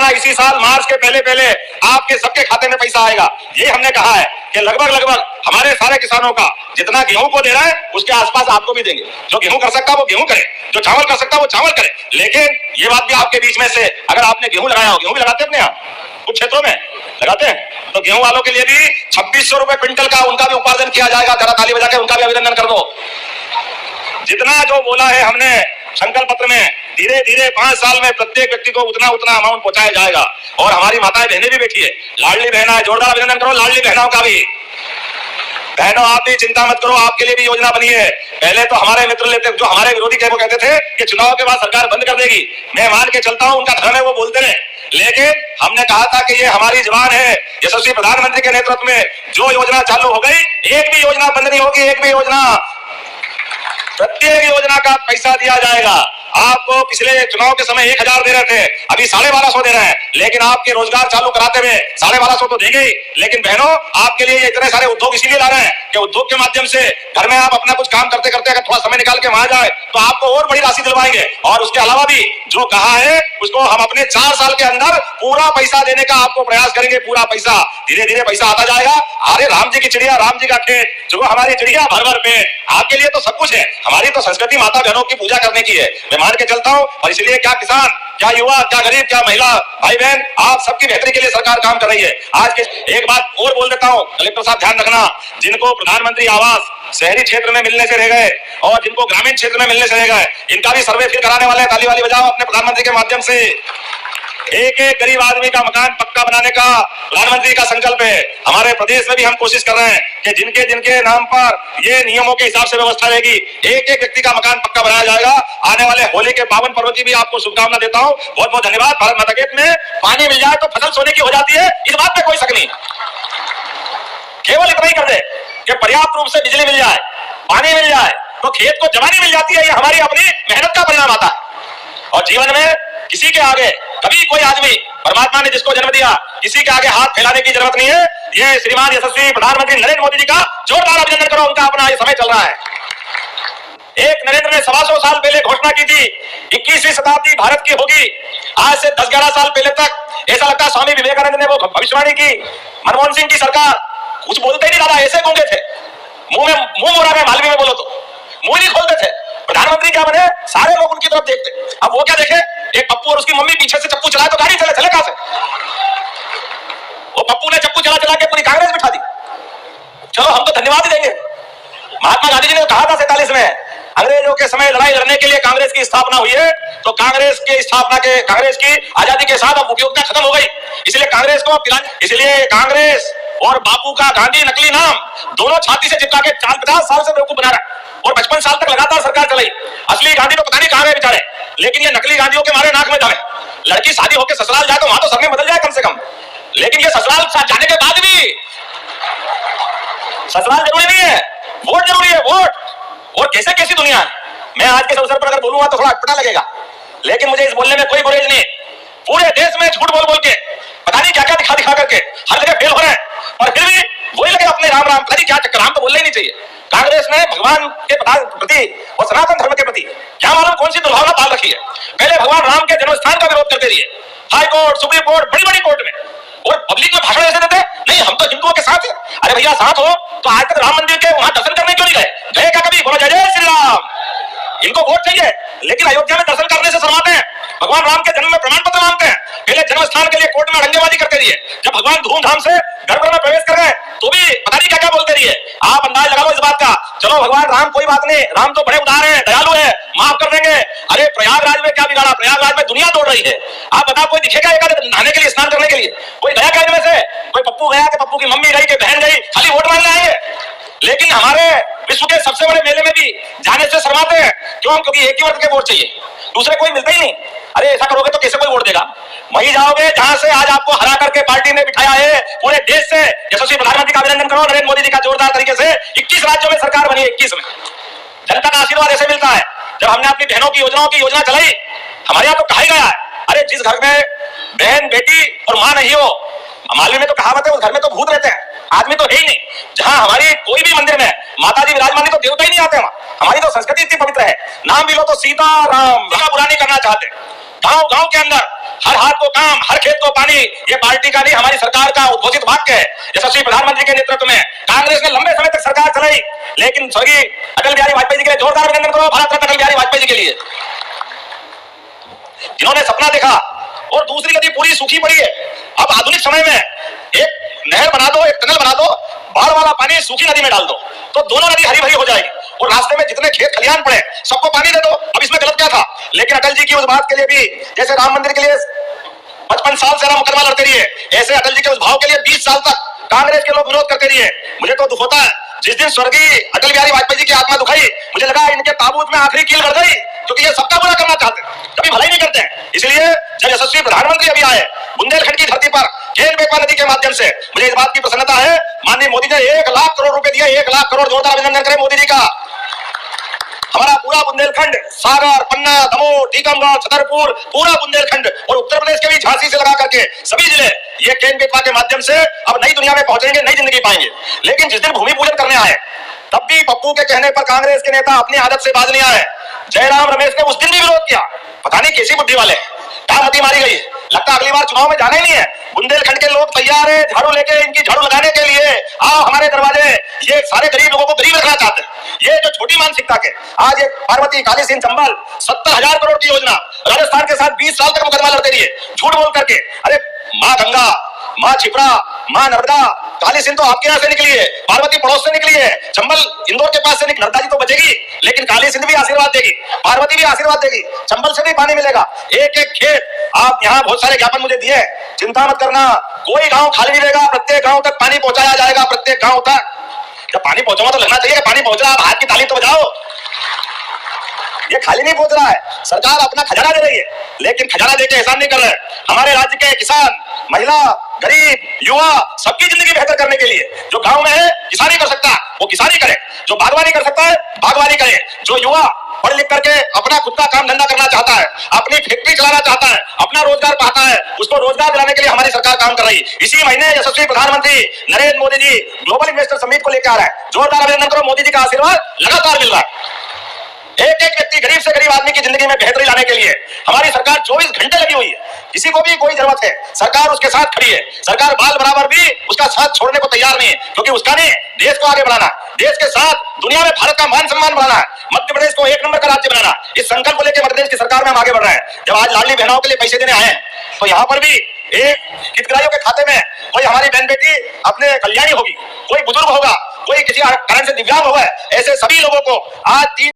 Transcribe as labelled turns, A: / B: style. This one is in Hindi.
A: करना, इसी साल मार्च के पहले पहले आपके सबके खाते में पैसा आएगा। ये हमने कहा है कि लगभग हमारे सारे किसानों का जितना गेहूं को दे रहा है उसके आसपास आपको भी देंगे। जो गेहूं कर सकता है वो गेहूं करे, जो चावल कर सकता है वो चावल करे। लेकिन ये बात भी आपके बीच में से, अगर आपने गेहूं लगाया हो, गेहूं भी लगाते हैं अपने यहाँ कुछ क्षेत्रों में लगाते हैं, तो गेहूं वालों के लिए भी 2600 रुपए क्विंटल का उनका भी उपार्जन किया जाएगा। जरा ताली बजा के उनका भी अभिनंदन कर दो। जितना जो बोला है हमने संकल्प पत्र में, धीरे धीरे 5 साल में प्रत्येक व्यक्ति को उतना अमाउंट पहुंचाया जाएगा। और हमारी माताएं बहनें भी बैठी है, लाडली बहना है, जोरदार अभिनंदन करो लाडली बहनों का भी। बहनों आप भी चिंता मत करो, आपके लिए भी योजना बनी है। पहले तो हमारे मित्र लेते, जो हमारे विरोधी थे, वो कहते थे कि चुनाव के बाद सरकार बंद कर देगी। मैं मान के चलता हूं, उनका धर्म है, वो बोलते रहे। लेकिन हमने कहा था कि ये हमारी जबान है, यशस्वी प्रधानमंत्री के नेतृत्व में जो योजना चालू हो गई, एक भी योजना बंद नहीं होगी। एक भी योजना, प्रत्येक योजना का पैसा दिया जाएगा। आपको पिछले चुनाव के समय 1000 दे रहे थे, अभी 1250 दे रहे हैं। लेकिन आपके रोजगार चालू कराते हुए 1250 तो देंगे ही, लेकिन बहनों आपके लिए इतने सारे उद्योग इसीलिए ला रहे हैं कि उद्योग के माध्यम से घर में आप अपना कुछ काम करते करते अगर थोड़ा समय निकाल के वहां जाए तो आपको और बड़ी राशि दिलवाएंगे। और उसके अलावा भी जो कहा है उसको हम अपने 4 साल के अंदर पूरा पैसा देने का आपको प्रयास करेंगे। पूरा पैसा, धीरे धीरे पैसा आता जाएगा। अरे राम जी की चिड़िया, राम जी का खेत, जो हमारी चिड़िया भर भर पे, आपके लिए तो सब कुछ है। हमारी तो संस्कृति माता बहनों की पूजा करने की है, मैं मान के चलता हूं। और इसलिए क्या किसान, क्या युवा, क्या गरीब, क्या महिला भाई बहन, आप सबकी बेहतरी के लिए सरकार काम कर रही है। आज के एक बात और बोल देता हूं, कलेक्टर साहब ध्यान रखना, जिनको प्रधानमंत्री आवास शहरी क्षेत्र में मिलने से रह गए और जिनको ग्रामीण क्षेत्र में मिलने से रह गए, इनका भी सर्वे फिर कराने वाले हैं। ताली वाली बजाओ अपने प्रधानमंत्री के माध्यम से। एक एक गरीब आदमी का मकान पक्का बनाने का प्रधानमंत्री का संकल्प है। हमारे प्रदेश में भी हम कोशिश कर रहे हैं कि जिनके जिनके नाम पर ये नियमों के हिसाब से व्यवस्था रहेगी, एक एक व्यक्ति का मकान पक्का बनाया जाएगा। आने वाले होली के पावन पर्व की भी आपको शुभकामना देता हूं। बहुत बहुत धन्यवाद। भारत माता के में पानी मिल जाए तो फसल सोने की हो जाती है, इस बात में कोई शक नहीं। केवल इतना ही कर दे कि पर्याप्त रूप से बिजली मिल जाए, पानी मिल जाए, तो खेत को जवानी मिल जाती है। ये हमारी अपनी मेहनत का परिणाम आता है। और जीवन में किसी के आगे कभी कोई आदमी, परमात्मा ने जिसको जन्म दिया, किसी के आगे हाथ फैलाने की जरूरत नहीं है। ये श्रीमान यशस्वी प्रधानमंत्री नरेंद्र मोदी जी का जोरदार अभिनंदन करो। उनका अपना ये समय चल रहा है। एक नरेंद्र ने 125 साल पहले घोषणा की थी 21वीं शताब्दी भारत की होगी। आज से 10-11 साल पहले तक ऐसा लगता है स्वामी विवेकानंद ने वो भविष्यवाणी की। मनमोहन सिंह की सरकार कुछ बोलते ही नहीं, दादा ऐसे गूंगे थे, मुंह मोड़ा में मालवी में बोलो तो मुंह नहीं खोलते थे। प्रधानमंत्री क्या बने, सारे लोग उनकी तरफ देखते। अब वो क्या देखे, एक पप्पू और उसकी मम्मी पीछे से चप्पू चलाए तो गाड़ी चले कहां से। वो पप्पू ने चप्पू चला चला के पूरी कांग्रेस बिठा दी। चलो हम तो धन्यवाद ही देंगे। महात्मा गांधी जी ने कहा था 47 में, अंग्रेजों के समय लड़ाई लड़ने के लिए कांग्रेस की स्थापना हुई है, तो कांग्रेस की आजादी के साथ अब उपयोगिता खत्म हो गई। इसलिए कांग्रेस को, इसलिए कांग्रेस और बापू का गांधी नकली नाम दोनों छाती से चिपका के 50 साल से बेवकूफ बना रहा है और 55 साल तक लगातार सरकार चलाई। असली गांधी तो पता नहीं कहां गए बेचारे, लेकिन ये नकली गांधियों के मारे नाक में दम है। लड़की शादी होकर ससुराल जाए तो वहां तो सब में बदल जाए कम से कम, लेकिन ये ससुराल जाने के बाद भी ससुराल जरूरी नहीं है, वोट जरूरी है, वोट। और कैसे कैसी दुनिया है। मैं आज के अवसर पर अगर बोलूंगा तो थोड़ा अटपटा लगेगा, लेकिन मुझे इस बोलने में कोई गुरेज नहीं। पूरे देश में झूठ बोल बोल के, पता नहीं क्या क्या दिखा दिखा करके हर जगह फेल हो रहे हैं, और फिर भी वही लगे अपने राम राम। कभी क्या चक्कर, हम तो बोलना ही नहीं चाहिए। कांग्रेस ने भगवान के प्रति और सनातन धर्म के प्रति क्या मालूम कौन सी दुर्भावना पाल रखी है। पहले भगवान राम के जन्म स्थान का विरोध करते रहिए, हाई कोर्ट, सुप्रीम कोर्ट, बड़ी बड़ी कोर्ट में, और पब्लिक में भाषण ऐसे देते नहीं हम तो हिंदुओं के साथ है। अरे भैया साथ हो तो आज तक राम मंदिर के वहां दर्शन करने क्यों नहीं गए क्या कभी? बोलो जय जय श्री राम। इनको वोट चाहिए, लेकिन अयोध्या में दर्शन करने से शर्माते हैं। भगवान राम के जन्म में प्रमाण पत्र मांगते हैं। पहले जन्म स्थान के लिए कोर्ट में अड़ंगेबाजी करते रहिए, जब भगवान धूमधाम से गर्भ में प्रवेश कर गए तो भी पता नहीं क्या क्या बोलते रहिए। आप अंदाज लगा लो इस बात का। चलो भगवान राम कोई बात नहीं, राम तो बड़े उदार है, दयालु है, माफ कर देंगे। अरे प्रयागराज में क्या बिगाड़ा, प्रयागराज में दुनिया दौड़ रही है। आप बताओ कोई दिखेगा एक नहाने के लिए, स्नान करने के लिए कोई गया क्या इनमें से? कोई पप्पू गया कि पप्पू की मम्मी गई कि बहन गई, खाली वोट मांगने आए। लेकिन हमारे विश्व के सबसे बड़े मेले में भी जाने से शर्माते हैं। क्यों? क्योंकि एक ही वर्ग के वोट चाहिए, दूसरे कोई मिलता ही नहीं। अरे ऐसा करोगे तो कैसे कोई वोट देगा? वहीं जाओगे जहां से आज आपको हरा करके पार्टी ने बिठाया है पूरे देश से। यशस्वी प्रधानमंत्री का अभिनंदन करो, नरेंद्र मोदी जी का जोरदार तरीके से 21 राज्यों में सरकार बनी है। 21 में जनता का आशीर्वाद ऐसे मिलता है। जब हमने अपनी बहनों की योजनाओं की योजना चलाई, हमारे यहाँ तो कहा गया है, अरे जिस घर में बहन बेटी और मां नहीं हो, मालवी में तो कहावत है, उस घर में तो भूत रहते हैं, आदमी तो है ही नहीं। जहां हमारी कोई भी मंदिर में माता जी विराजमान तो देवता ही नहीं आते वहां। हमारी तो संस्कृति इतनी पवित्र है, नाम भी लो तो सीता राम, बुरा नहीं करना चाहते। गांव गांव के अंदर हर हाथ को काम, हर खेत को पानी, ये पार्टी का नहीं हमारी सरकार का उद्घोषित वाक्य है। यशस्वी प्रधानमंत्री के नेतृत्व में कांग्रेस ने लंबे समय तक सरकार चलाई, लेकिन स्वर्गीय अटल बिहारी वाजपेयी जी के लिए जोरदार अभिनंदन करो, भारत रत्न अटल बिहारी वाजपेयी जी के लिए, जिन्होंने सपना देखा और दूसरी नदी पूरी सूखी पड़ी है। अब आधुनिक समय में एक नहर बना दो, एक टनल बना दो, बाढ़ वाला पानी सूखी नदी में डाल दो, तो दोनों नदी हरी भरी हो जाएगी और रास्ते में जितने खेत खलियान पड़े सबको पानी दे दो। अब इसमें गलत क्या था? लेकिन अटल जी की उस बात के लिए भी, जैसे राम मंदिर के लिए 55 साल से मुकदमा लड़ते रहिए, ऐसे अटल जी के उस भाव के लिए 20 साल तक कांग्रेस के लोग विरोध करते रहिए। मुझे तो दुख होता है जिस दिन स्वर्गीय अटल बिहारी वाजपेयी जी की आत्मा दुखाई, मुझे लगा इनके ताबूत में आखिरी कील गड़ गई, क्योंकि ये सबका बुरा करना चाहते हैं, कभी भलाई नहीं करते हैं। इसलिए जब यशस्वी प्रधानमंत्री अभी आए बुंदेलखंड की धरती पर केन बेतवा नदी के माध्यम से, मुझे इस बात की प्रसन्नता है, माननीय मोदी ने 1 लाख करोड़ रुपए दिए, 1 लाख करोड़, जोरदार अभिनंदन करें मोदी जी का। हमारा पूरा बुंदेलखंड, सागर, पन्ना, दमोह, टीकमगढ़, छतरपुर, पूरा बुंदेलखंड और उत्तर प्रदेश के भी झांसी से लगा करके सभी जिले ये केन बेतवा के माध्यम से अब नई दुनिया में पहुंचेंगे, नई जिंदगी पाएंगे। लेकिन जिस दिन भूमि पूजन करने आए तब भी पप्पू के कहने पर कांग्रेस के नेता अपनी आदत से बाज नहीं आए। जयराम रमेश ने उस दिन भी विरोध किया, पता नहीं कैसी बुद्धि वाले, कहां मती मारी गई, लगता अगली बार चुनाव में जाना ही नहीं है। बुंदेलखंड के लोग तैयार है झाड़ू लेके इनकी झाड़ू लगाने के लिए, आओ हमारे दरवाजे। ये सारे गरीब लोगों को गरीब रखना चाहते हैं, ये जो छोटी मानसिकता के, आज एक पार्वती काली सिंह चंबल 70,000 करोड़ की योजना, राजस्थान के साथ 20 साल तक मुकदमा लड़ते रहिए झूठ बोल करके। अरे माँ गंगा, माँ छिपरा, माँ नर्मदा, काली सिंह तो आपके यहाँ से निकली है, पार्वती पड़ोस से निकली है, चंबल इंदौर के पास से निकली, नर्मदा जी तो बचेगी, लेकिन काली सिंह भी आशीर्वाद देगी, पार्वती भी आशीर्वाद देगी, चंबल से भी पानी मिलेगा। एक एक खेत, आप यहाँ बहुत सारे ज्ञापन मुझे दिए, चिंता मत करना, कोई गांव खाली नहीं रहेगा, प्रत्येक गांव तक पानी पहुंचाया जाएगा, प्रत्येक गांव तक। जब पानी पहुंचाऊंगा तो लगना चाहिए कि पानी पहुंच रहा है, आप हाथ की ताली तो बजाओ। ये खाली नहीं पहुंच रहा है, सरकार अपना खजाना दे रही है, लेकिन खजाना देके एहसान नहीं कर रहे। हमारे राज्य के किसान, महिला, गरीब, युवा, सबकी जिंदगी बेहतर करने के लिए, जो गांव में है किसानी कर सकता है वो किसानी करे, जो बागवानी कर सकता है बागवानी करे, जो युवा पढ़ लिख करके अपना खुद का काम धंधा करना चाहता है, अपनी फैक्ट्री चलाना चाहता है, अपना रोजगार पाता है, उसको रोजगार दिलाने के लिए हमारी सरकार काम कर रही है। इसी महीने यशस्वी प्रधानमंत्री Narendra Modi ji global investor summit को लेकर आ रहा है, जोरदार अभिनंदन करो, मोदी जी का आशीर्वाद लगातार मिल रहा है। एक एक व्यक्ति, गरीब से गरीब आदमी की जिंदगी में बेहतरी लाने के लिए हमारी सरकार 24 घंटे लगी हुई है। किसी को भी कोई जरूरत है, सरकार उसके साथ खड़ी है। सरकार बाल बराबर भी उसका साथ छोड़ने को तैयार नहीं है, क्योंकि उसका नहीं, देश को आगे बढ़ाना, देश के साथ दुनिया में भारत का मान सम्मान बढ़ाना है, मध्य प्रदेश को 1 नंबर का राज्य बनाना। इस संकल्प को लेकर मध्य प्रदेश की सरकार में हम आगे बढ़ रहे हैं। जब आज लाडली बहनों के लिए पैसे देने आए हैं, तो यहाँ पर भी एक हितग्राहियों के खाते में कोई हमारी बहन बेटी अपने कल्याणी होगी, कोई बुजुर्ग होगा, कोई किसी कारण से दिव्यांग होगा, ऐसे सभी लोगों को आज 3